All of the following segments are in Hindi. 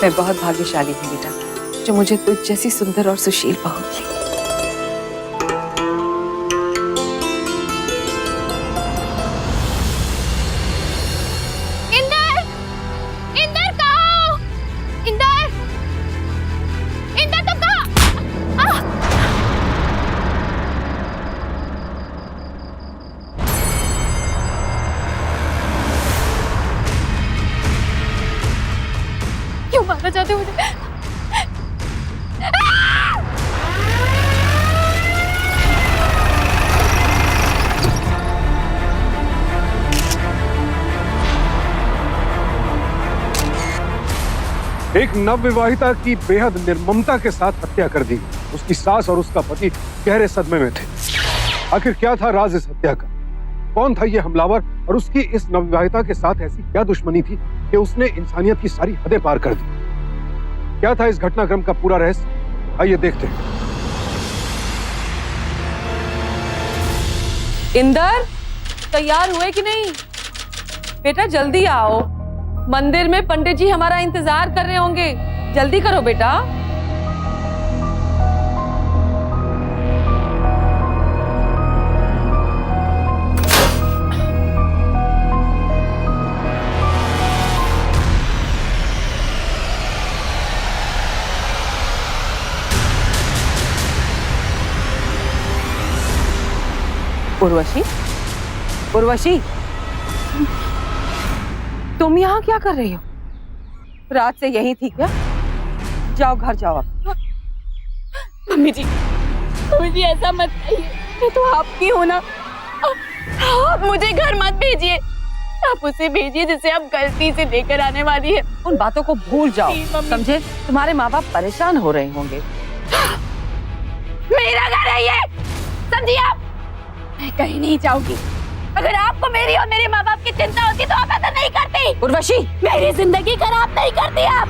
मैं बहुत भाग्यशाली हूँ बेटा, जो मुझे तुझ जैसी सुंदर और सुशील बहू मिली। इंदर, इंदर कहाँ? इंदर, इंदर तुम कहाँ? क्यों मारना चाहते हो मुझे? एक नवविवाहिता की बेहद निर्ममता के साथ हत्या कर दी। उसकी सास और उसका पति गहरे सदमे में थे। आखिर क्या था राज इस हत्या का? कौन था ये हमलावर और उसकी इस नवविवाहिता के साथ ऐसी क्या दुश्मनी थी कि उसने इंसानियत की सारी हदें पार कर दी? क्या था इस घटनाक्रम का पूरा रहस्य? आइए देखते हैं। इंदर, तैयार हुए कि नहीं? बेटा जल्दी आओ, मंदिर में पंडित जी हमारा इंतजार कर रहे होंगे। जल्दी करो बेटा। उर्वशी, उर्वशी, तुम यहाँ क्या कर रही हो? रात से यहीं थी क्या? जाओ घर जाओ अब। मम्मी जी ऐसा मत कहिए, मैं तो आपकी हूँ ना। आप मुझे घर मत भेजिए, आप उसे भेजिए जिसे आप गलती से लेकर आने वाली है। उन बातों को भूल जाओ, समझे? तुम्हारे माँ बाप परेशान हो रहे होंगे। मेरा घर है ये, समझिए आप। मैं कहीं नहीं जाऊंगी। अगर आपको मेरी और मेरे माँ बाप की चिंता होती तो आप ऐसा नहीं करती। उर्वशी, मेरी जिंदगी खराब नहीं करती आप।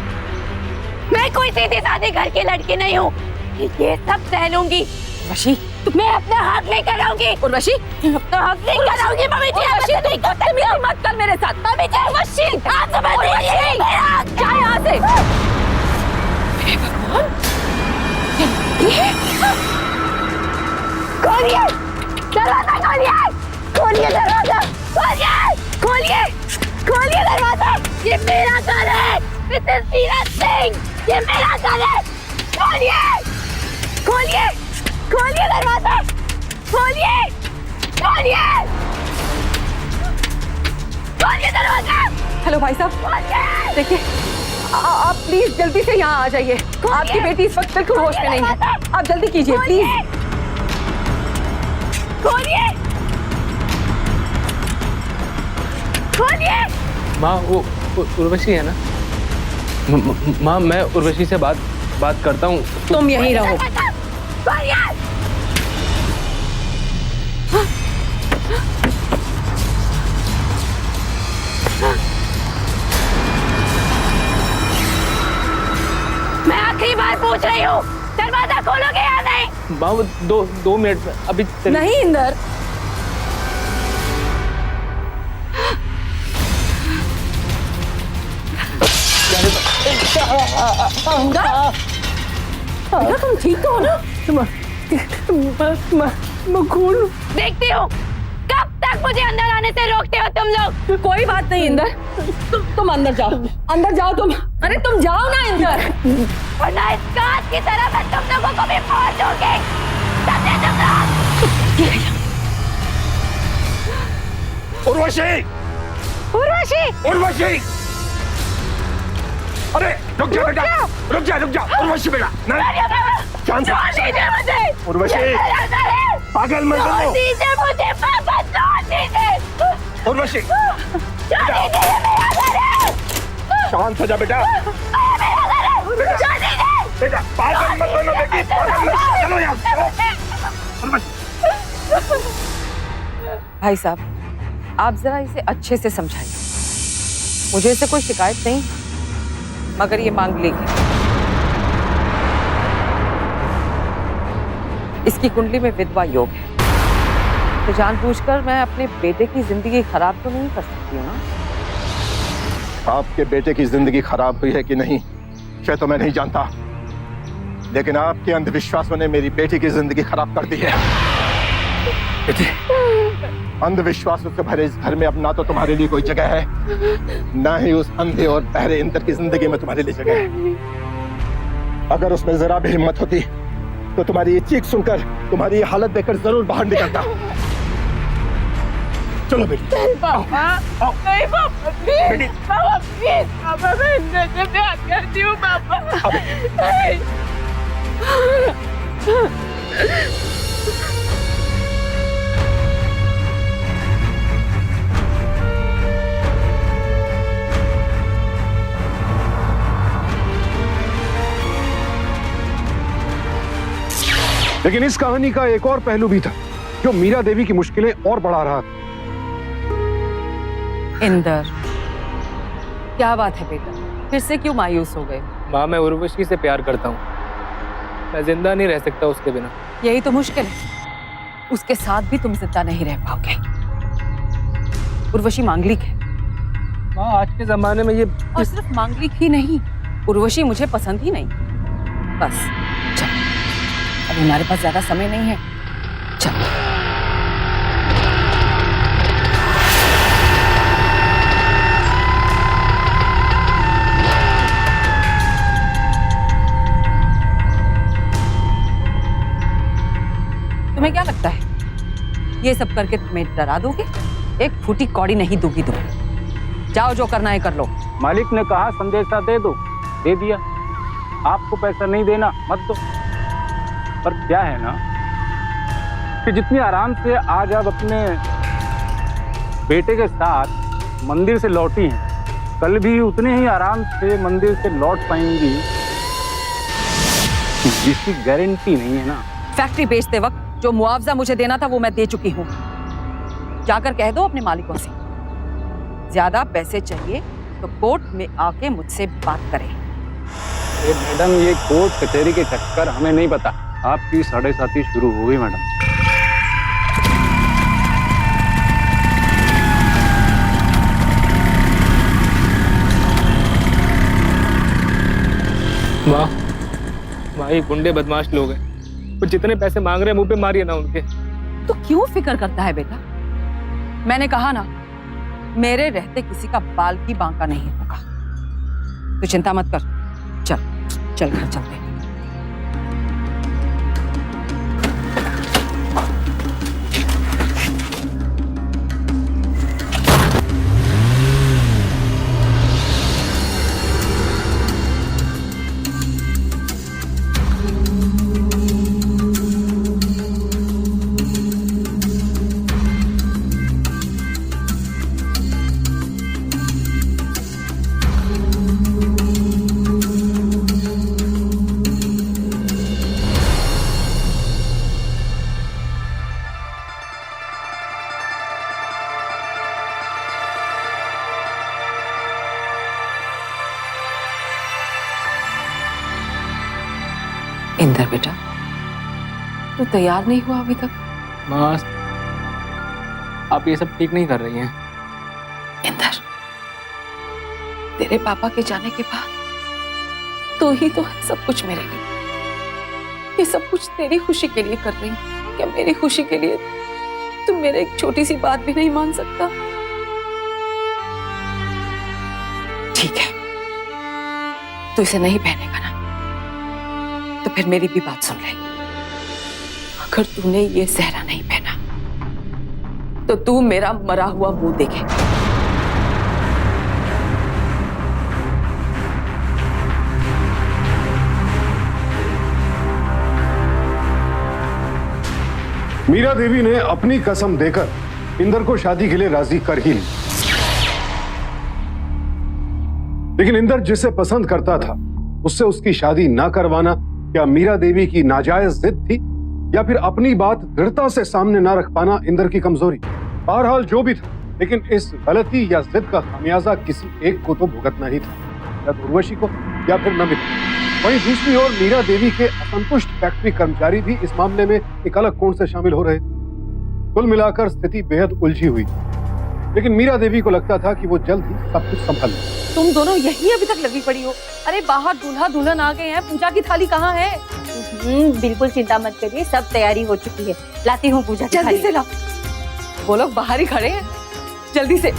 मैं कोई सीधी सादी घर की लड़की नहीं हूँ, ये सब सह लूंगी। उर्वशी, मैं अपना हक लेकर आऊंगी। उर्वशी, अपना हक लेकर आऊंगी। मम्मी जी आप ऐसा नहीं कर सकती। मत कर मेरे साथ। मम्मी जी उर्वशी, आप समझ लीजिए मेरा हक जा यहाँ से। हे भगवान, खोलिए दरवाजा, खोलिए दरवाजा, खोलिए दरवाजा। ये मेरा घर है, मिसेस वीरा सिंह, ये मेरा घर है। खोलिए दरवाजा, खोलिए दरवाजा। हेलो भाई साहब, देखिए आप प्लीज जल्दी से यहाँ आ जाइए। आपकी बेटी इस वक्त बिल्कुल होश में नहीं है। आप जल्दी कीजिए प्लीज। खोलिए। माँ वो उर्वशी है ना? माँ मैं उर्वशी से बात करता हूँ। तुम यहीं रहो। मैं आखिरी बार पूछ रही हूँ, दरवाजा खोलोगे या नहीं? माँ वो दो मिनट में अभी नहीं इंदर, तुम ठीक तो हो ना? देखती हूँ कब तक मुझे अंदर आने से रोकते हो तुम लोग। कोई बात नहीं इंदर, तुम अंदर जाओ तुम। अरे तुम जाओ ना इंदर। वरना इस कांच की तरह मैं तुम लोगों को भी फोड़ दूंगी। समझे तुम लोग? उर्वशी! अरे रुक जा बेटा, रुक जा उर्वशी बेटा, शांत हो। उर्वशी पागल मत बनो। मुझे पापा छोड़ दीजिए। उर्वशी शांत हो जा बेटा। बेटा पागल मत बनो बेटी, पागल मत। चलो यहाँ से। भाई साहब, आप जरा इसे अच्छे से समझाइए। मुझे इससे कोई शिकायत नहीं, मगर ये मांग लेगी। इसकी कुंडली में विधवा योग है, तो जानबूझकर मैं अपने बेटे की जिंदगी खराब तो नहीं कर सकती हूँ ना। आपके बेटे की जिंदगी खराब हुई है कि नहीं, शायद तो मैं नहीं जानता, लेकिन आपके अंधविश्वासों ने मेरी बेटी की जिंदगी खराब कर दी है। बेटी, अंधविश्वासों से भरे इस घर में अब ना तो तुम्हारे लिए कोई जगह है, ना ही उस अंधे और बहरे इंद्र की जिंदगी में तुम्हारे लिए जगह है। अगर उसमें जरा भी हिम्मत होती तो तुम्हारी ये चीख सुनकर, तुम्हारी ये हालत देखकर जरूर बाहर निकलता। चलो बेटी। नहीं पापा, नहीं पापा, प्लीज पापा, प्लीज पापा, मैं इंद्र से प्यार करती हूँ पापा। नहीं। लेकिन इस कहानी का एक और पहलू भी था जो मीरा देवी की मुश्किलें और बढ़ा रहा था। इंदर, क्या बात है बेटा, फिर से क्यों मायूस हो गए? माँ, मैं उर्वशी से प्यार करता हूँ, मैं जिंदा नहीं रह सकता उसके बिना। यही तो मुश्किल है, उसके साथ भी तुम जिंदा नहीं रह पाओगे। उर्वशी मांगलिक है। माँ, आज के जमाने में ये और सिर्फ मांगलिक ही नहीं, उर्वशी मुझे पसंद ही नहीं। बस चल, अभी हमारे पास ज्यादा समय नहीं है, चल। तुम्हें क्या लगता है ये सब करके तुम्हें डरा दोगे? एक फूटी कौड़ी नहीं दूंगी तुम्हें। जाओ, जो करना है कर लो। मालिक ने कहा संदेशा दे दो, दे दिया। आपको पैसा नहीं देना मत दो। पर क्या है ना कि जितनी आराम से आज आप अपने बेटे के साथ मंदिर से लौटी हैं, कल भी उतने ही आराम से मंदिर से लौट पाएंगी, जिसकी गारंटी नहीं है ना। फैक्ट्री बेचते वक्त जो मुआवजा मुझे देना था वो मैं दे चुकी हूँ। जाकर कह दो अपने मालिकों से, ज्यादा पैसे चाहिए तो कोर्ट में आके मुझसे बात करें। मैडम, ये कोर्ट कचहरी के चक्कर हमें नहीं पता। आपकी 7:30 शुरू हो गई मैडम। माँ, ये गुंडे बदमाश लोग हैं, वो जितने पैसे मांग रहे हैं मुंह पे मारिए ना उनके। तो क्यों फिक्र करता है बेटा? मैंने कहा ना, मेरे रहते किसी का बाल की बांका नहीं होगा। तो चिंता मत कर, चल चल घर चलते हैं। इंदर बेटा, तू तैयार नहीं हुआ अभी तक? माँ, आप ये सब ठीक नहीं कर रही हैं। इंदर, तेरे पापा के जाने के बाद तो ही तो है सब कुछ मेरे लिए। ये सब कुछ तेरी खुशी के लिए कर रही हूँ। क्या मेरी खुशी के लिए तुम मेरे एक छोटी सी बात भी नहीं मान सकता? ठीक है, तू इसे नहीं पहनेगा ना, तो फिर मेरी भी बात सुन ले। अगर तूने ये सेहरा नहीं पहना तो तू मेरा मरा हुआ मुंह देखेगा। मीरा देवी ने अपनी कसम देकर इंदर को शादी के लिए राजी कर ही ली। लेकिन इंदर जिसे पसंद करता था उससे उसकी शादी ना करवाना क्या मीरा देवी की नाजायज जिद थी, या फिर अपनी बात दृढ़ता से सामने ना रख पाना इंदर की कमजोरी? बहरहाल जो भी था, लेकिन इस गलती या जिद का खामियाजा किसी एक को तो भुगतना ही था, या तो उर्वशी को या फिर नमिता। वहीं दूसरी ओर मीरा देवी के असंतुष्ट फैक्ट्री कर्मचारी भी इस मामले में एक अलग कोण से शामिल हो रहे थे। कुल मिलाकर स्थिति बेहद उलझी हुई। लेकिन मीरा देवी को लगता था कि वो जल्द ही सब कुछ संभाल लेगी। तुम दोनों यही अभी तक लगी पड़ी हो। अरे बाहर दूल्हा दुल्हन आ गए हैं, पूजा की थाली कहाँ है? बिल्कुल चिंता मत करिए, सब तैयारी हो चुकी है। लाती हूँ पूजा की जल्दी थाली। से लाओ। वो लोग बाहर ही खड़े हैं, जल्दी से।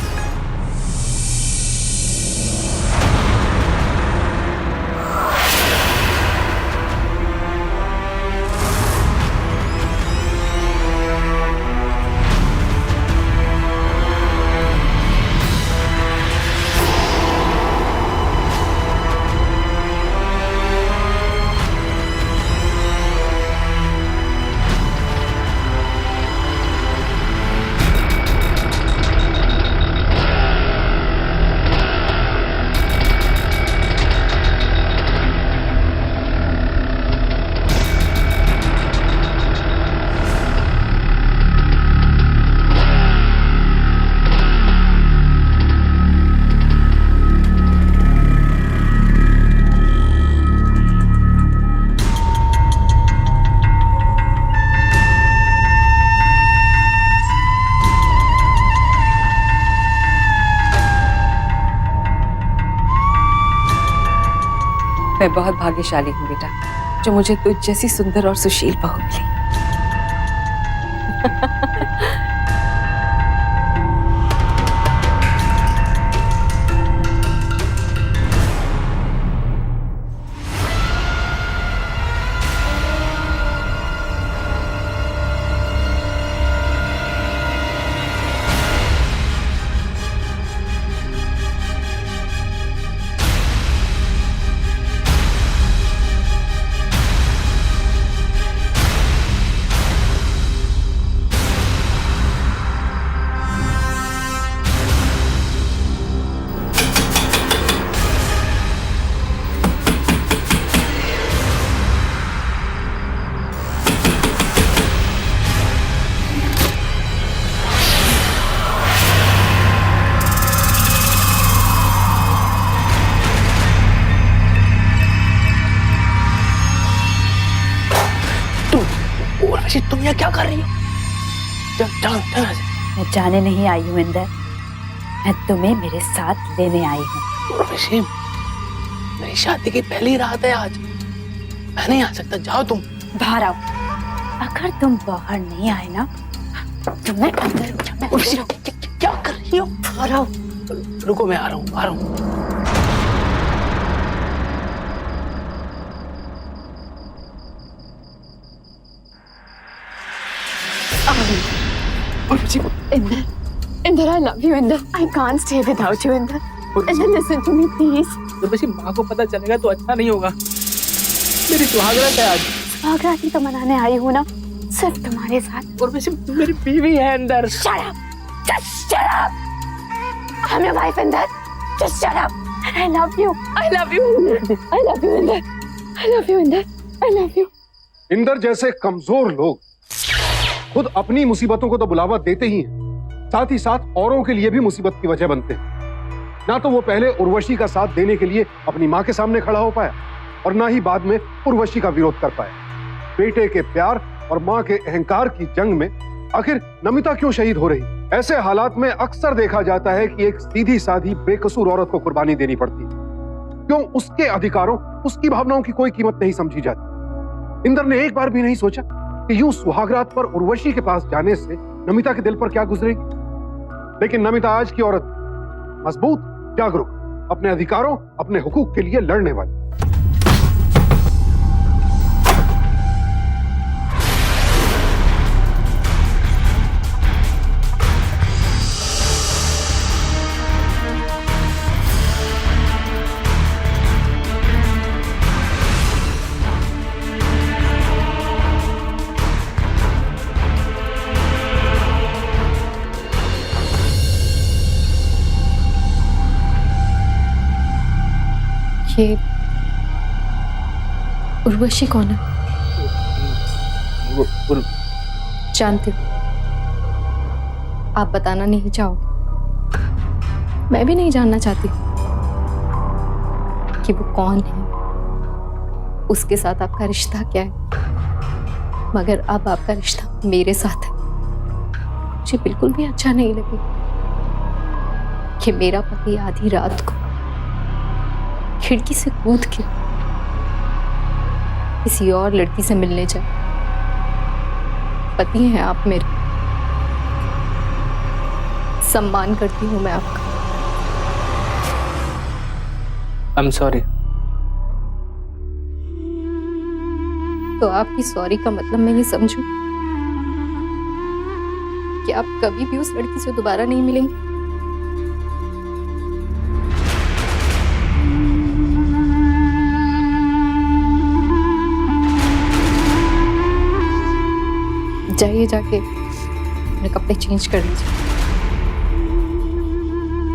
मैं बहुत भाग्यशाली हूँ बेटा, जो मुझे तुझ जैसी सुंदर और सुशील बहू मिली। तुम यहाँ क्या कर रही हो? चल चल चल। मैं जाने नहीं आई हूँ इंदर, मैं तुम्हें मेरे साथ लेने आई हूँ। उर्वशी, मेरी शादी की पहली रात है आज, मैं नहीं आ सकता, जाओ तुम। बाहर आओ। अगर तुम बाहर नहीं आए ना तो मैं अंदर। उर्वशी, क्या कर रही हो? बाहर आओ। रुको, मैं आ रहा हूँ, आ रहा हूँ। Inder, I love you, Inder. I can't stay without you, Inder. Inder, listen to me, please. Urvashi, माँ को पता चलेगा तो अच्छा नहीं होगा। मेरी सुहागरात है आज। सुहागरात ही तो मनाने आई हूँ ना, सिर्फ तुम्हारे साथ। उर्वशी, मेरी बीवी है अंदर। Shut up! Just shut up! I'm your wife, Inder. Just shut up. And I love you. I love you, Inder. I love you, Inder. I love you, Inder. I love you. Inder जैसे कमजोर लोग खुद अपनी मुसीबतों को तो बुलावा देते ही हैं, साथ ही साथ औरों के लिए भी मुसीबत की वजह बनते हैं। ना तो वो पहले उर्वशी का साथ देने के लिए अपनी मां के सामने खड़ा हो पाया और ना ही बाद में उर्वशी का विरोध कर पाया। बेटे के प्यार और मां के अहंकार की जंग में आखिर नमिता क्यों शहीद हो रही? ऐसे हालात में अक्सर देखा जाता है कि एक सीधी साधी बेकसूर औरत को कुर्बानी देनी पड़ती है। क्यों उसके अधिकारों, उसकी भावनाओं की कोई कीमत नहीं समझी जाती? इंदर ने एक बार भी नहीं सोचा कि यूं सुहागरात पर उर्वशी के पास जाने से नमिता के दिल पर क्या गुजरेगी। लेकिन नमिता आज की औरत मजबूत, जागरूक, अपने अधिकारों, अपने हुकूक के लिए लड़ने वाली। ये उर्वशी कौन है? जानती हूँ, आप बताना नहीं चाहोगे, मैं भी नहीं जानना चाहती कि वो कौन है, उसके साथ आपका रिश्ता क्या है। मगर अब आपका रिश्ता मेरे साथ है, मुझे बिल्कुल भी अच्छा नहीं लगे। कि मेरा पति आधी रात को खिड़की से कूद के किसी और लड़की से मिलने जाए। पति हैं आप मेरे, सम्मान करती हूं मैं आपका। I am sorry. तो आपकी सॉरी का मतलब मैं ये समझूं कि आप कभी भी उस लड़की से दोबारा नहीं मिलेंगे? जाइए, जाके अपने कपड़े चेंज कर लीजिए,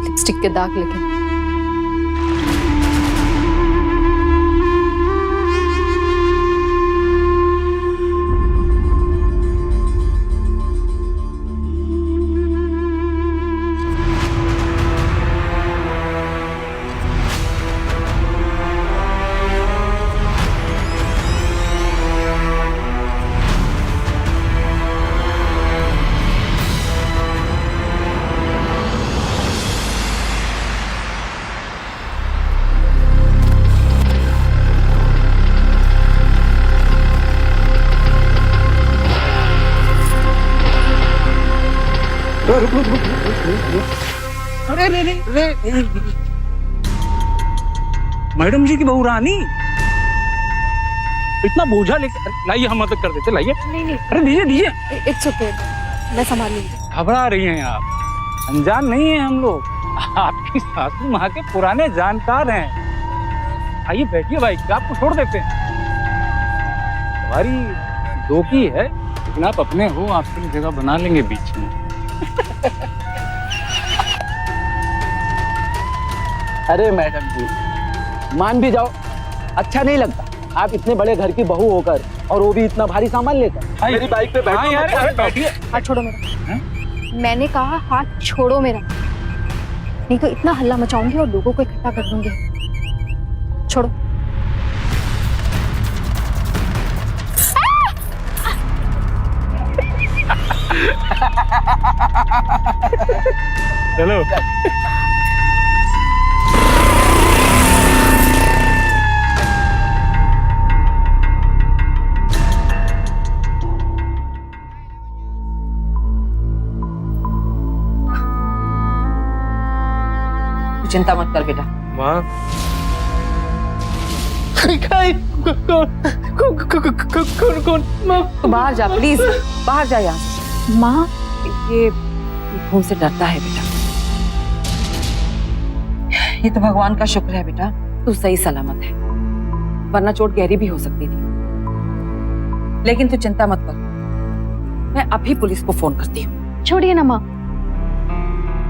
लिपस्टिक के दाग लगे। अरे मैडम जी की बहू रानी, इतना बोझा लेकर लाइए, हम मदद कर देते, लाइए। नहीं, अरे दीजिए दीजिए। इट्स ओके, मैं संभाल लूंगी। घबरा रही हैं आप, अनजान नहीं है हम लोग, आपकी सासू माँ के पुराने जानकार हैं। आइए बैठिए भाई, आपको छोड़ देते हैं। हमारी दो की है, लेकिन आप अपने हो, आपके लिए जगह बना लेंगे बीच में। अरे मैडम जी, मान भी जाओ, अच्छा नहीं लगता आप इतने बड़े घर की बहू होकर और वो भी इतना भारी सामान लेकर। मेरी बाइक पे बैठो। यार, अरे बैठिए। हाथ छोड़ो मेरा। मैंने कहा हाथ छोड़ो मेरा, नहीं तो इतना हल्ला मचाऊंगी और लोगों को इकट्ठा कर दूंगी। छोड़ो। चलो। चिंता मत कर बेटा। माँ, कौन? तू बाहर जा प्लीज, बाहर जा यहाँ से। माँ, ये खून से डरता है बेटा। ये तो भगवान का शुक्र है बेटा, तू सही सलामत है, वरना चोट गहरी भी हो सकती थी। लेकिन तू चिंता मत कर, मैं अभी पुलिस को फोन करती हूँ। छोड़िए ना माँ,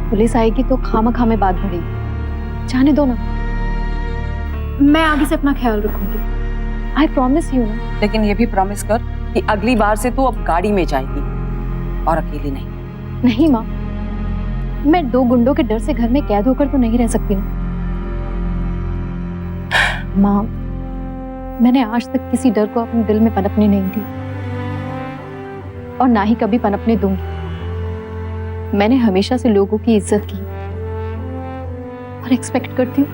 पुलिस आएगी तो खामखा में बात बढ़ेगी, जाने दो ना। मैं आगे से अपना ख्याल रखूंगी, आई प्रॉमिस यू ना। लेकिन ये भी प्रॉमिस कर कि अगली बार से तू अब गाड़ी में जाएगी और अकेली नहीं। नहीं माँ, मैं दो गुंडों के डर से घर में कैद होकर तो नहीं रह सकती ना। माँ, मैंने आज तक किसी डर को अपने दिल में पनपने नहीं दी और ना ही कभी पनपने दूंगी। मैंने हमेशा से लोगों की इज्जत की और एक्सपेक्ट करती हूँ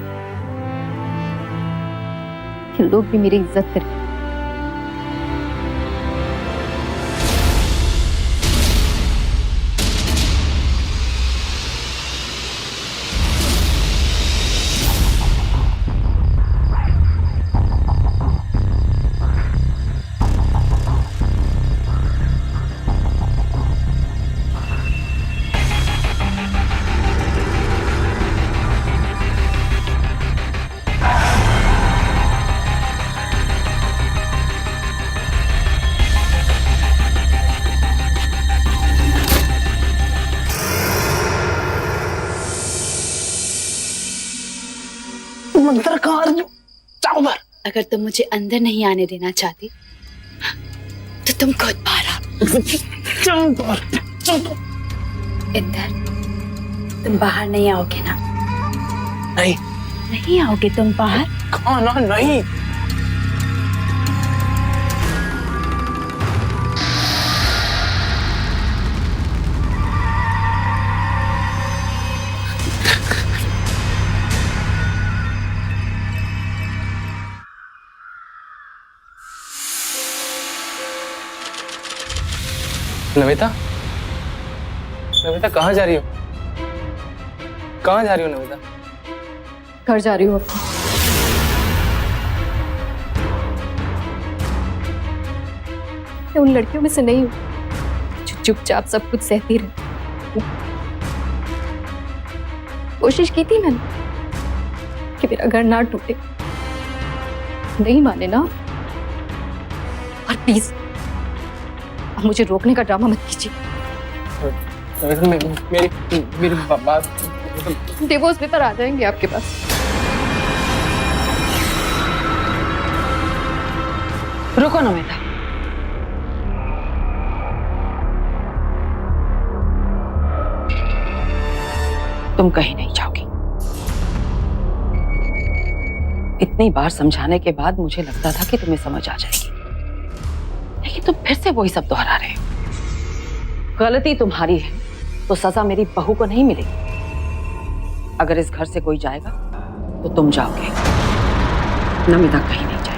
कि लोग भी मेरी इज्जत करें। अगर तुम मुझे अंदर नहीं आने देना चाहती तो तुम खुद बाहर आओ। इंदर, तुम बाहर नहीं आओगे ना? नहीं। नहीं आओगे तुम बाहर? खाना नहीं। नमिता, नमिता कहाँ जा रही हो? कहाँ जा रही हो नमिता? घर जा रही हूँ अब। मैं उन लड़कियों में से नहीं हूँ जो चुपचाप सब कुछ सहती रही। कोशिश की थी मैंने कि मेरा घर ना टूटे, नहीं माने ना। और प्लीज अब मुझे रोकने का ड्रामा मत कीजिए। मेरी बात, डिवोर्स पेपर आ जाएंगे आपके पास। रुको नमिता, तुम कहीं नहीं जाओगी। इतनी बार समझाने के बाद मुझे लगता था कि तुम्हें समझ आ जाएगी, लेकिन तुम फिर से वही सब दोहरा रहे हो। गलती तुम्हारी है तो सजा मेरी बहू को नहीं मिलेगी। अगर इस घर से कोई जाएगा तो तुम जाओगे, नमिता कहीं नहीं जाएगी।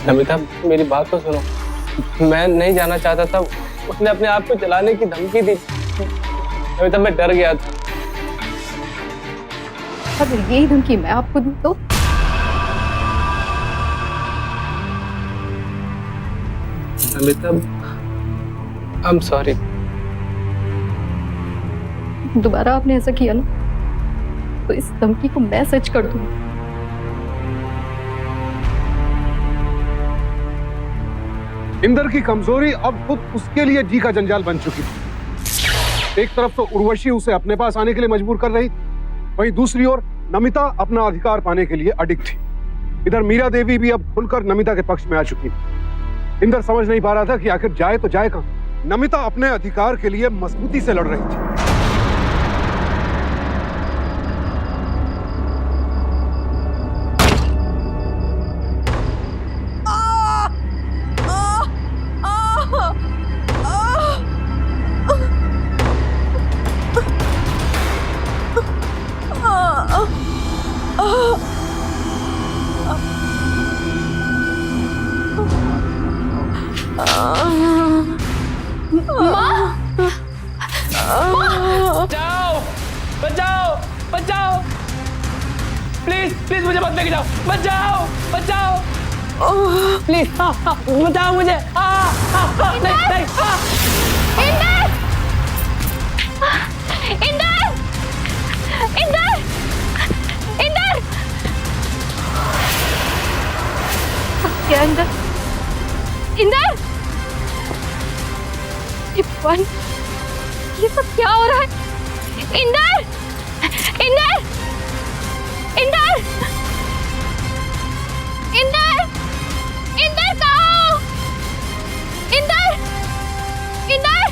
नमिता मेरी बात तो सुनो। मैं नहीं जाना चाहता था, उसने अपने आप को जलाने की धमकी दी। नमिता मैं डर गया था। अगर यही धमकी मैं आपको दूं तो? Namita I am sorry. दोबारा आपने ऐसा किया ना तो इस धमकी को मैं सच कर दूंगी। इंदर की कमजोरी अब खुद उसके लिए जी का जंजाल बन चुकी थी। एक तरफ तो उर्वशी उसे अपने पास आने के लिए मजबूर कर रही, वहीं दूसरी ओर नमिता अपना अधिकार पाने के लिए अडिग थी। इधर मीरा देवी भी अब खुलकर नमिता के पक्ष में आ चुकी थी। इंदर समझ नहीं पा रहा था कि आखिर जाए तो जाए कहां। नमिता अपने अधिकार के लिए मजबूती से लड़ रही थी। बचाओ बचाओ बचाओ, प्लीज प्लीज मुझे मत लेके जाओ। बचाओ बचाओ प्लीज, बचाओ मुझे। नहीं नहीं। इंदर! इंदर! इंदर! क्या इंदर? इंदर! ये सब क्या हो रहा है? इंदर! इंदर! इंदर! इंदर! इंदर कहाँ हो? इंदर! इंदर!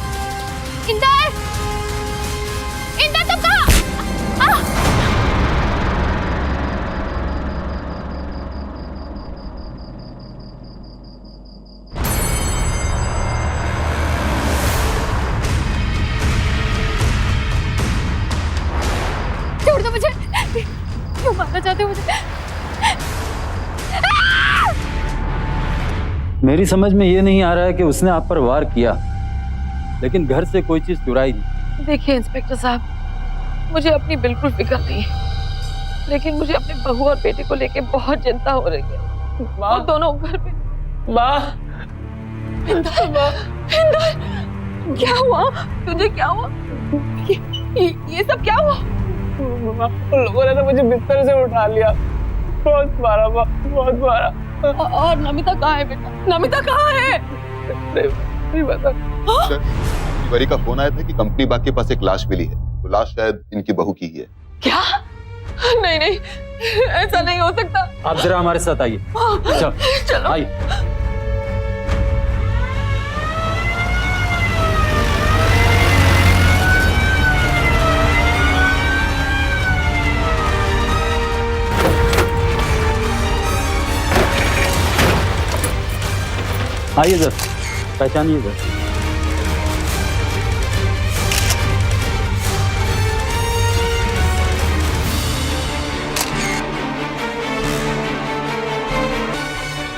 इंदर! इंदर तो कहाँ? छोड़ दो मुझे! क्यों मारना चाहते हो मुझे? मेरी समझ में ये नहीं आ रहा है कि उसने आप पर वार किया, लेकिन घर से कोई चीज चुराई नहीं। देखिए इंस्पेक्टर साहब, मुझे अपनी बिल्कुल फिक्र नहीं है, लेकिन मुझे अपने बहू और बेटे को लेके बहुत चिंता हो रही है। माँ, वो दोनों घर पे। माँ, इंदर, इंदर, क्या हुआ तुझे? क्या हुआ? ये सब क्या हुआ? उन लोगों ने तो मुझे बिस्तर से उठा लिया, बहुत मारा माँ, बहुत मारा। और नमिता कहाँ है बेटा? नमिता कहाँ है? नहीं पता। तिवारी का फोन आया था कि कंपनी बाग के पास एक लाश मिली है। वो लाश शायद इनकी बहू की ही है। क्या? नहीं नहीं, ऐसा नहीं हो सकता। आप जरा हमारे साथ आइए। चलो आइए। आइए सर, पहचानिए सर।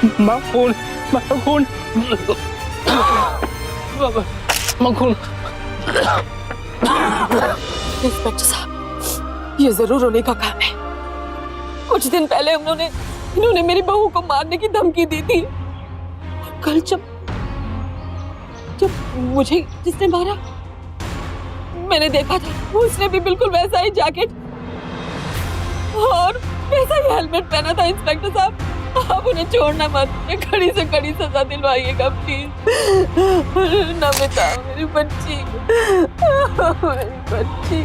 खून खून खून। इंस्पेक्टर साहब, ये जरूर उन्हीं का काम है। कुछ दिन पहले इन्होंने मेरी बहू को मारने की धमकी दी थी। और कल जब मुझे जिसने मारा, मैंने देखा था उसने भी बिल्कुल वैसा ही जैकेट और वैसा ही हेलमेट पहना था। इंस्पेक्टर साहब, आप उन्हें छोड़ना मत, कड़ी से कड़ी सजा दिलवाइएगा प्लीज। नमिता, मेरी बच्ची, मेरी बच्ची।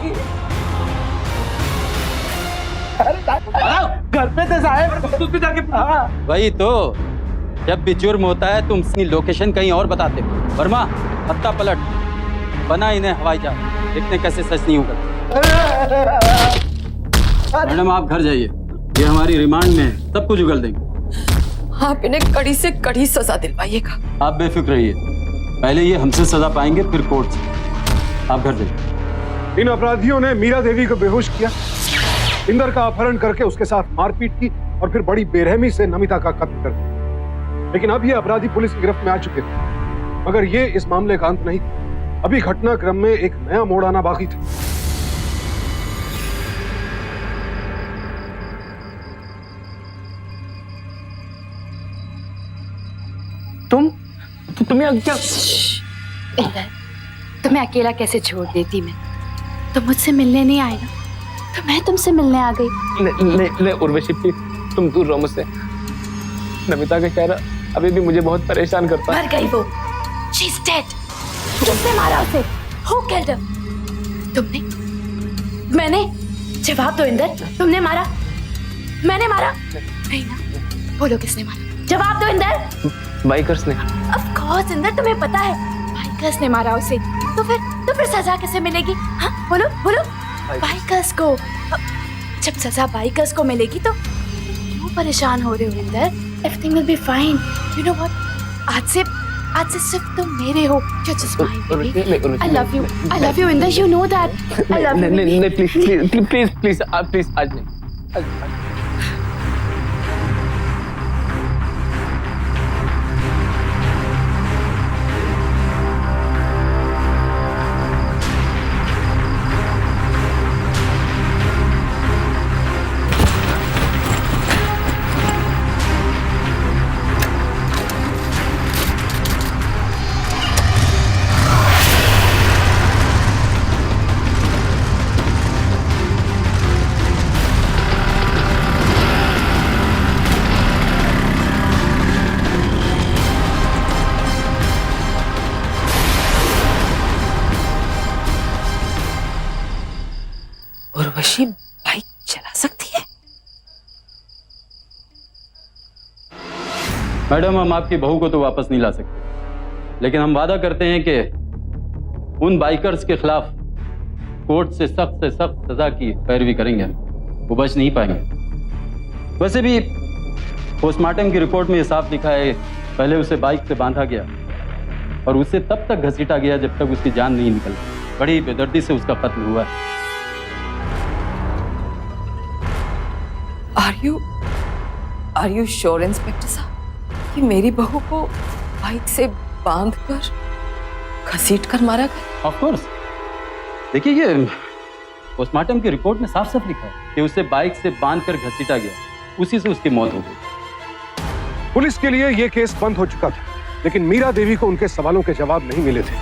घर पे थे साहब। वही तो, जब भी जुर्म होता है तुम अपनी लोकेशन कहीं और बताते हो। वर्मा, पत्ता पलट, बना इन्हें हवाई जहाज, देखते कैसे सच नहीं होगा। मैडम आप घर जाइए, ये हमारी रिमांड में है, सब कुछ उगल देंगे। आप इन्हें कड़ी से कड़ी सजा दिलवाइएगा। आप बेफिक्र रहिए, पहले ये हमसे सजा पाएंगे फिर कोर्ट से। आप घर जाइए। इन अपराधियों ने मीरा देवी को बेहोश किया, इंदर का अपहरण करके उसके साथ मारपीट की और फिर बड़ी बेरहमी से नमिता का कत्ल कर दिया। लेकिन अब ये अपराधी पुलिस की गिरफ्त में आ चुके थे, मगर ये इस मामले का अंत नहीं था। अभी घटनाक्रम में एक नया मोड़ आना बाकी था। तुम्हें क्या? इंदर, तुम्हें अकेला कैसे छोड़ देती मैं? तुम मुझसे मिलने नहीं आए ना, तो मैं तुमसे मिलने आ गई। नहीं उर्वशी प्लीज, तुम दूर रहो मुझसे। नमिता का चेहरा अभी भी मुझे बहुत परेशान करता है। मर गई वो, She's dead. किसने मारा उसे? Who killed her? तुमने? मैंने? जवाब दो इंदर, तुमने मारा? मैंने मारा? नहीं ना, बोलो किसने मारा? जवाब दो इंदर। बाइकर्स ने। Of course इंदर, तुम्हें पता है बाइकर्स ने मारा उसे। तो फिर सजा कैसे मिलेगी? हाँ बोलो बोलो। बाइकर्स को। जब सजा बाइकर्स को मिलेगी तो क्यों परेशान हो रहे हो Inder? Everything will be fine. You know what? आज से सिर्फ तुम मेरे हो। You're just mine, baby. I love you. I love you Inder. You know that. I love you. नहीं प्लीज आज नहीं। उर्वशी बाइक चला सकती है? मैडम हम आपकी बहू को तो वापस नहीं ला सकते, लेकिन हम वादा करते हैं कि उन बाइकर्स के खिलाफ कोर्ट से सख्त सजा की पैरवी करेंगे। वो बच नहीं पाएंगे। वैसे भी पोस्टमार्टम की रिपोर्ट में ये साफ लिखा है, पहले उसे बाइक से बांधा गया और उसे तब तक घसीटा गया जब तक उसकी जान नहीं निकली। बड़ी बेदर्दी से उसका कत्ल हुआ है। Are you sure इंस्पेक्टर साहब कि मेरी बहू को बाइक से बांधकर घसीटकर मारा गया? Of course. देखिए ये पोस्टमार्टम की रिपोर्ट में साफ साफ लिखा है कि उसे बाइक से बांधकर घसीटा गया, उसी से उसकी मौत हो गई। पुलिस के लिए यह केस बंद हो चुका था, लेकिन मीरा देवी को उनके सवालों के जवाब नहीं मिले थे।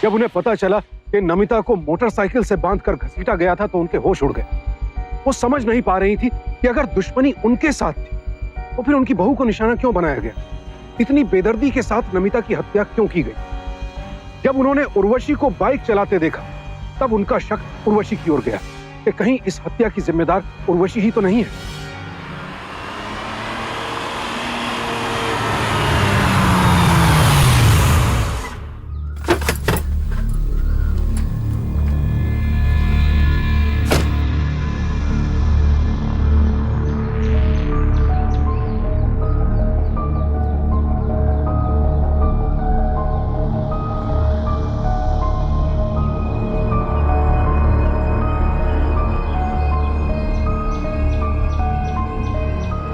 जब उन्हें पता चला कि नमिता को मोटरसाइकिल से बांधकर घसीटा गया था तो उनके होश उड़ गए। वो समझ नहीं पा रही थी कि अगर दुश्मनी उनके साथ थी तो फिर उनकी बहू को निशाना क्यों बनाया गया, इतनी बेदर्दी के साथ नमिता की हत्या क्यों की गई। जब उन्होंने उर्वशी को बाइक चलाते देखा तब उनका शक उर्वशी की ओर गया कि कहीं इस हत्या की जिम्मेदार उर्वशी ही तो नहीं है।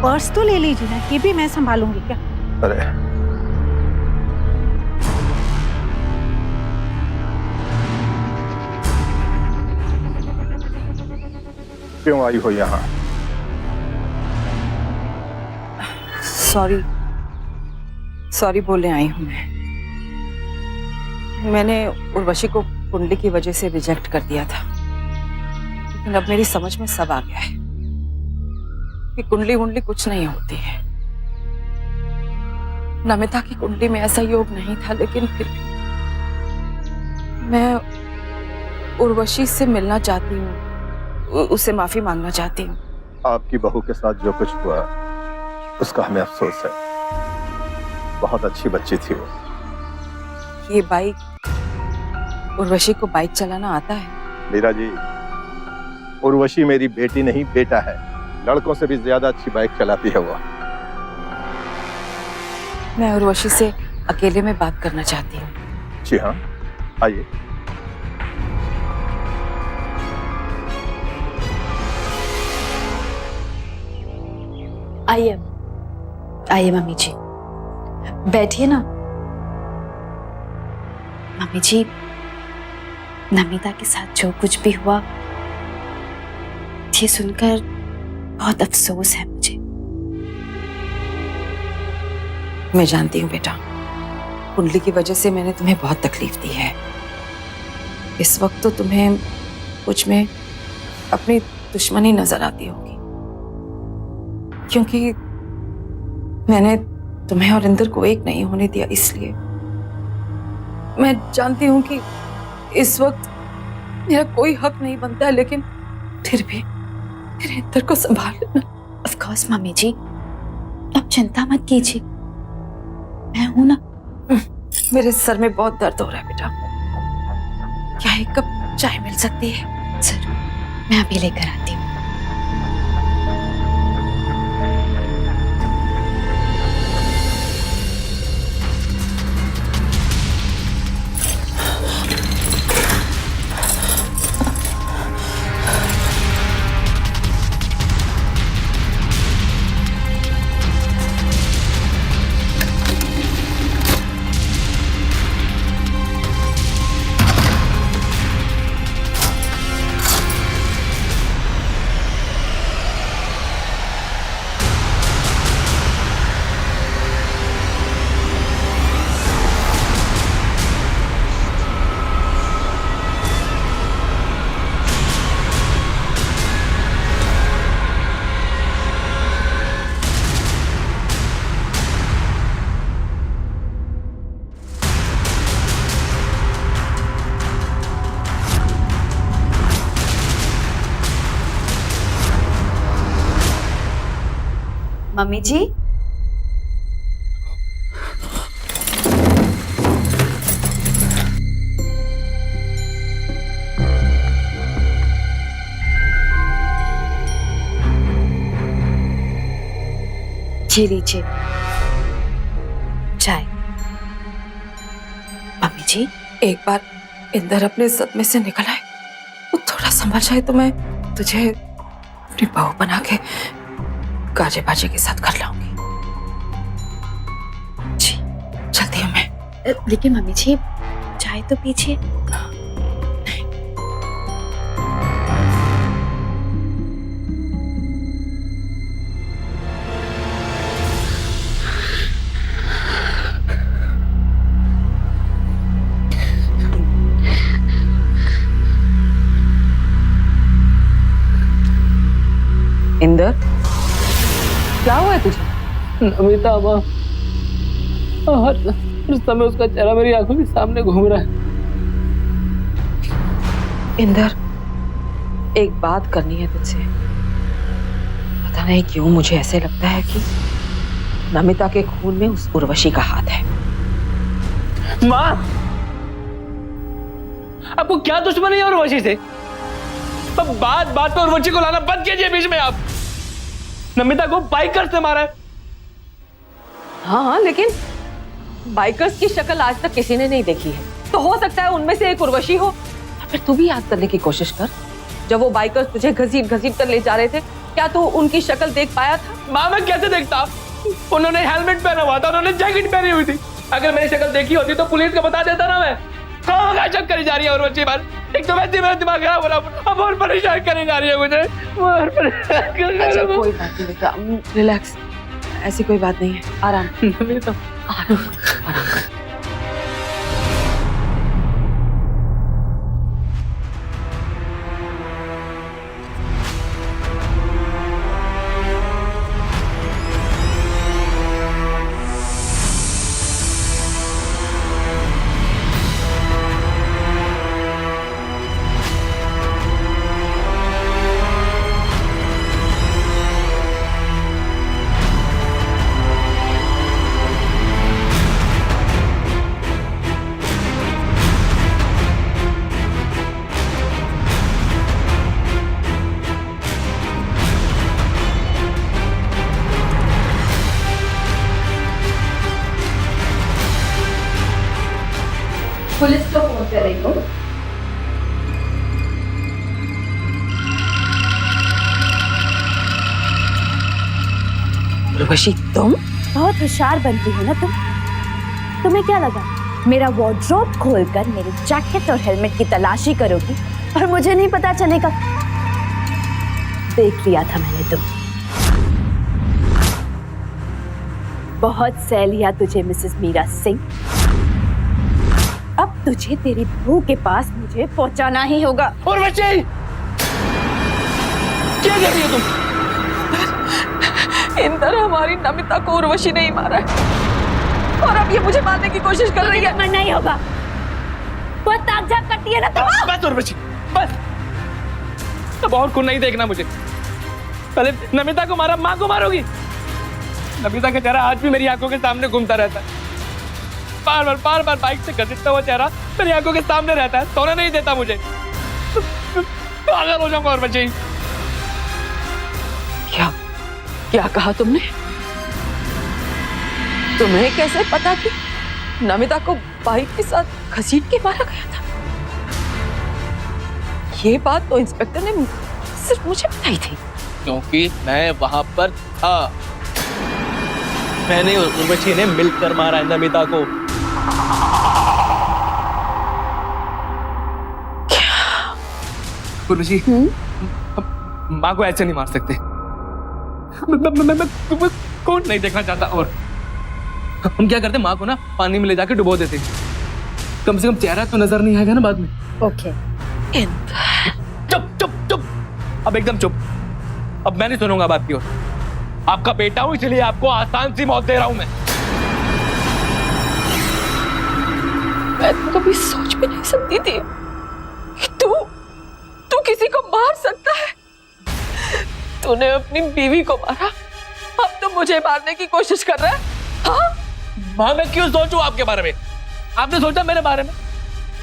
पर्स तो ले लीजिए ना, ये भी मैं संभालूंगी क्या? अरे क्यों आई हो यहाँ? सॉरी बोलने आई हूँ मैंने उर्वशी को कुंडली की वजह से रिजेक्ट कर दिया था, लेकिन अब मेरी समझ में सब आ गया है कि कुंडली वुंडली कुछ नहीं होती है। नमिता की कुंडली में ऐसा योग नहीं था, लेकिन फिर भी मैं उर्वशी से मिलना चाहती हूँ, उससे माफी मांगना चाहती हूँ। आपकी बहू के साथ जो कुछ हुआ उसका हमें अफसोस है। बहुत अच्छी बच्ची थी वो। ये बाइक, उर्वशी को बाइक चलाना आता है? मीरा जी, उर्वशी मेरी बेटी नहीं बेटा है। लड़कों से भी ज्यादा अच्छी बाइक चलाती है वो। मैं उर्वशी से अकेले में बात करना चाहती हूँ। जी हाँ, आइए। आइए मम्मी जी, बैठिए ना। मम्मी जी, नमिता के साथ जो कुछ भी हुआ, ये सुनकर बहुत अफसोस है मुझे। मैं जानती हूँ बेटा, कुंडली की वजह से मैंने तुम्हें बहुत तकलीफ दी है। इस वक्त तो तुम्हें मुझ में अपनी दुश्मनी नजर आती होगी, क्योंकि मैंने तुम्हें और इंदर को एक नहीं होने दिया। इसलिए मैं जानती हूँ कि इस वक्त मेरा कोई हक नहीं बनता है, लेकिन फिर भी मेरे इंदर को संभाल लेना। ऑफ कोर्स मम्मी जी, अब चिंता मत कीजिए, मैं हूं ना। मेरे सर में बहुत दर्द हो रहा है बेटा, क्या एक कप चाय मिल सकती है? जरूर, मैं अभी लेकर आती हूँ। मम्मी जी, जी लीजिए चाय। मम्मी जी, एक बार इंदर अपने सदमे से निकल आए, वो थोड़ा संभल जाए तो मैं तुझे अपनी बहू बना के गाजे बाजे के साथ कर लाऊंगी। जी चलती हूँ मैं। लेकिन मम्मी जी, चाय तो पीजिए। इंदर, क्या हुआ है तुझे? नमिता माँ, हर समय उसका चेहरा मेरी आंखों के सामने घूम रहा है। इंदर, एक बात करनी है तुझसे। पता नहीं क्यों मुझे ऐसे लगता है कि नमिता के खून में उस उर्वशी का हाथ है। माँ, आपको क्या दुश्मनी है उर्वशी से? बात बात पे उर्वशी को लाना बंद कीजिए बीच में। आप नमिता को बाइकर्स ने मारा है। हाँ, लेकिन बाइकर्स की शक्ल आज तक किसी ने नहीं देखी है, तो हो सकता है उनमें से एक उर्वशी हो। फिर तू भी याद करने की कोशिश कर, जब वो बाइकर्स तुझे घसीट घसीट कर ले जा रहे थे क्या तू उनकी शक्ल देख पाया था? माँ मैं कैसे देखता? उन्होंने हेलमेट पहना हुआ था, उन्होंने जैकेट पहनी हुई थी। अगर मेरी शक्ल देखी होती तो पुलिस को बता देता ना मैं। कहाँ शक करी जा रही है और बच्ची बार? एक तो वैसे मेरा दिमाग खराब हो रहा, अब और परेशान करी जा रही है मुझे। और अच्छा कोई बात नहीं बेटा, रिलैक्स, ऐसी कोई बात नहीं है, आराम नमिता आराम कर। पुलिस को फोन कर रही हूँ। उर्वशी तुम बहुत होशियार बनती हो ना तुम। तुम्हें क्या लगा मेरा वार्डरोब खोलकर मेरे जैकेट और हेलमेट की तलाशी करोगी और मुझे नहीं पता चलेगा? देख लिया था मैंने तुम। बहुत सह लिया तुझे मिसेस मीरा सिंह। अब तुझे तेरी बहू के पास मुझे पहुंचाना ही होगा। और बच्चे क्या कर रही हो तुम? इंदर, हमारी नमिता को उर्वशी नहीं मारा है और अब ये मुझे मारने की कोशिश कर रही है। मरना ही होगा। बहुत ताकझाक करती है ना तुम। बस उर्वशी बस, अब और को नहीं देखना मुझे। पहले नमिता को मारा, माँ को मारोगी? नमिता का चेहरा आज भी मेरी आंखों के सामने घूमता रहता है। बार बार बाइक से घसीटता हुआ चेहरा मेरी आंखों के सामने रहता है, सोने नहीं देता मुझे। पागल हो जाऊंगा और बच्चे। क्या कहा तुमने? तुम्हें कैसे पता कि नमिता को बाइक के साथ घसीट के मारा गया था? ये बात तो इंस्पेक्टर ने सिर्फ मुझे बताई थी। क्योंकि मैं वहां पर था। मैंने उर्वशी ने मिलकर मारा है नमिता को। उर्वशी माँ को ऐसे नहीं मार सकते। मैं कौन नहीं देखना चाहता। और हम क्या करते, माँ को ना पानी में ले जाके डुबो देते, कम से कम चेहरा तो नजर नहीं आएगा ना बाद में। ओके चुप चुप चुप, अब एकदम चुप। अब मैं नहीं सुनूंगा बात की। और आपका बेटा हूं इसलिए आपको आसान सी मौत दे रहा हूं मैं। मैं तो कभी सोच भी नहीं सकती थी कि तू किसी को मार सकता है। तूने अपनी बीवी को मारा, अब तो मुझे मारने की कोशिश कर रहा है। हाँ? माँ मैं क्यों सोचूं आपके बारे में? आपने सोचा मेरे बारे में?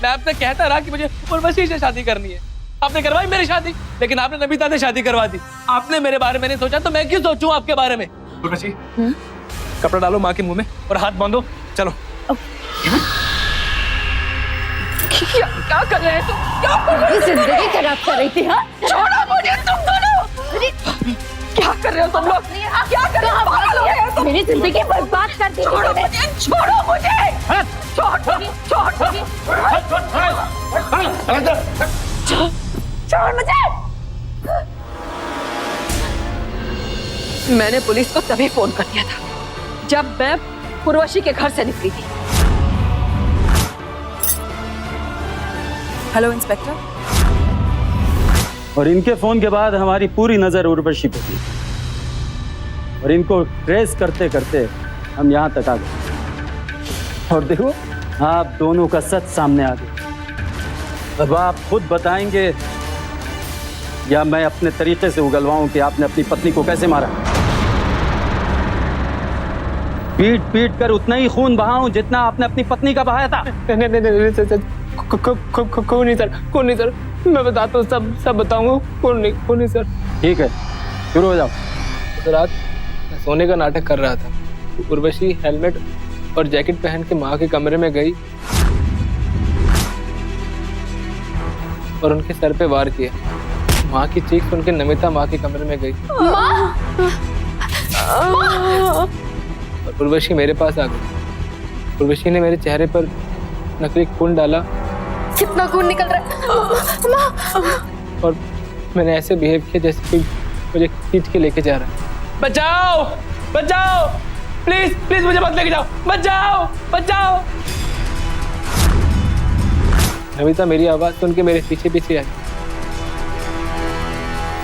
मैं आपसे कहता रहा कि मुझे उर्वशी से शादी करनी है। आपने करवाई मेरी शादी, लेकिन आपने नमिता से शादी करवा दी। आपने मेरे बारे में नहीं सोचा तो मैं क्यों सोचूं आपके बारे में? उर्वशी कपड़ा डालो माँ के मुंह में और हाथ बांधो, चलो। क्या कर रहे हैं तुम? क्या कर रहे हो? जिंदगी खराब कर रही थी। हाँ छोड़ो मुझे तुम दोनों। क्या कर रहे हो तुम लोग? क्या कर रहे हो? पागल हो गए हो तुम? मेरी जिंदगी बर्बाद कर दी। छोड़ो मुझे, छोड़ो मुझे, छोड़ मुझे। मैंने पुलिस को तभी फोन कर दिया था जब मैं उर्वशी के घर से निकली थी। Hello inspector. और इनके फोन के बाद हमारी पूरी नजर उर्वशी पे थी और इनको ट्रेस करते करते हम यहाँ तक आ गए। और देखो आप दोनों का सच सामने आ गया। अब आप खुद बताएंगे या मैं अपने तरीके से उगलवाऊं कि आपने अपनी पत्नी को कैसे मारा। पीट पीट कर उतना ही खून बहाऊं जितना आपने अपनी पत्नी का बहाया था। नहीं कौन नहीं सर, मैं बताता हूँ, सब बताऊंगा। कौन नहीं सर। ठीक है शुरू हो जाओ। तो रात मैं सोने का नाटक कर रहा था। उर्वशी हेलमेट और जैकेट पहन के माँ के कमरे में गई और उनके सर पे वार किया। माँ की चीख सुन के नमिता माँ के कमरे में गई और उर्वशी मेरे पास आ गई। उर्वशी ने मेरे चेहरे पर नकली खून डाला। कितना खून निकल रहा है? और मैंने ऐसे बिहेव किया जैसे कोई मुझे खींच के लेके जा रहा है। बचाओ बचाओ, प्लीज प्लीज मुझे मत लेके जाओ, बचाओ बचाओ। नमिता मेरी आवाज सुन के मेरे पीछे पीछे आई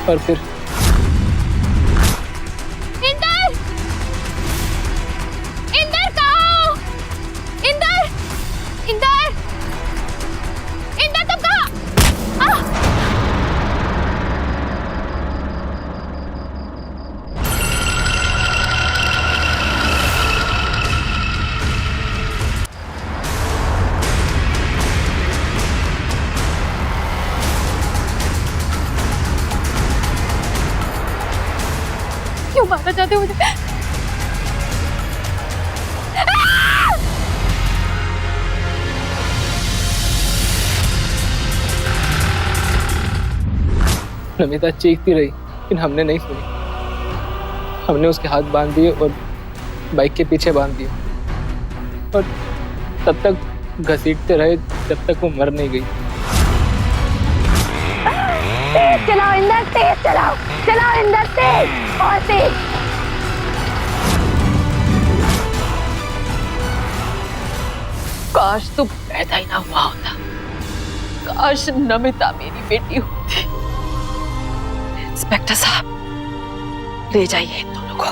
और फिर इंदर! इंदर कहाँ हो? इंदर! इंदर! इंदर तुम कहाँ? क्यों मारना चाहते हो मुझे? नमिता चीखती रही लेकिन हमने नहीं सुनी। हमने उसके हाथ बांध दिए और बाइक के पीछे बांध दिए और तब तक घसीटते रहे जब तक वो मर नहीं गई। तेज चलाओ इंदर, तेज चलाओ, चलाओ इंदर, तेज और तेज। काश तू पैदा ही ना हुआ होता, काश नमिता मेरी बेटी होती। इंस्पेक्टर साहब, ले जाइए इन दोनों को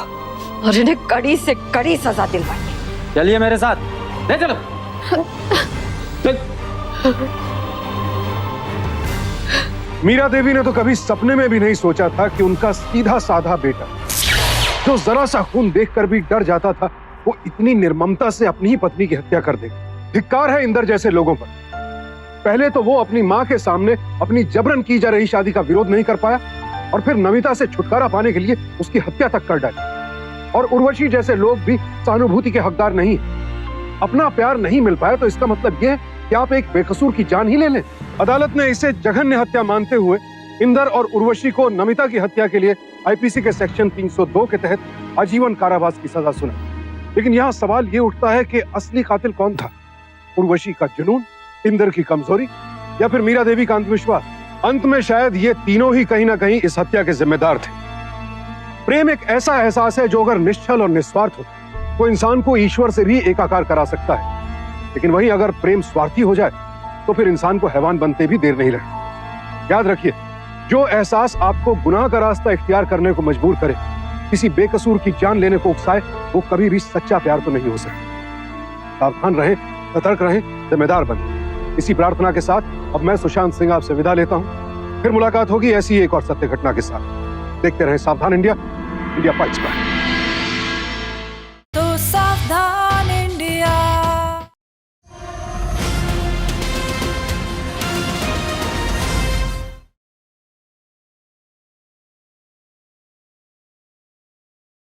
और इन्हें कड़ी से कड़ी सजा दिलवाइए। चलिए मेरे साथ, ले चलो। मीरा देवी ने तो कभी सपने में भी नहीं सोचा था कि उनका सीधा साधा बेटा, जो जरा सा खून देखकर भी डर जाता था, वो इतनी निर्ममता से अपनी ही पत्नी की हत्या कर देगा। धिक्कार है इंदर जैसे लोगों पर। पहले तो वो अपनी मां के सामने अपनी जबरन की जा रही शादी का विरोध नहीं कर पाया और फिर नमिता से छुटकारा पाने के लिए उसकी हत्या तक कर डाली। और उर्वशी जैसे लोग भी सहानुभूति के हकदार नहीं। अपना प्यार नहीं मिल पाया तो इसका मतलब यह है कि आप एक बेकसूर की जान ही ले लें। अदालत ने इसे जघन्य हत्या मानते हुए इंदर और उर्वशी को नमिता की हत्या के लिए आईपीसी के सेक्शन 302 के तहत आजीवन कारावास की सजा सुनाई। लेकिन यहाँ सवाल ये उठता है कि असली कातिल कौन था? उर्वशी का जुनून, इंदर की कमजोरी या फिर मीरा देवी का अंधविश्वास? अंत में शायद ये तीनों ही कहीं ना कहीं इस हत्या के जिम्मेदार थे। प्रेम एक ऐसा एहसास है जो अगर निश्चल और निस्वार्थ हो तो इंसान को ईश्वर से भी एकाकार करा सकता है। लेकिन वहीं अगर प्रेम स्वार्थी हो जाए तो फिर इंसान को हैवान बनते भी देर नहीं लगती। याद रखिए, जो एहसास आपको गुनाह का रास्ता इख्तियार करने को मजबूर करे, किसी बेकसूर की जान लेने को उकसाए, वो कभी भी सच्चा प्यार तो नहीं हो सकता। सावधान रहें, सतर्क रहें, जिम्मेदार बनें। इसी प्रार्थना के साथ अब मैं सुशांत सिंह आपसे विदा लेता हूं। फिर मुलाकात होगी ऐसी एक और सत्य घटना के साथ। देखते रहें सावधान इंडिया, इंडिया फाइट्स बैक।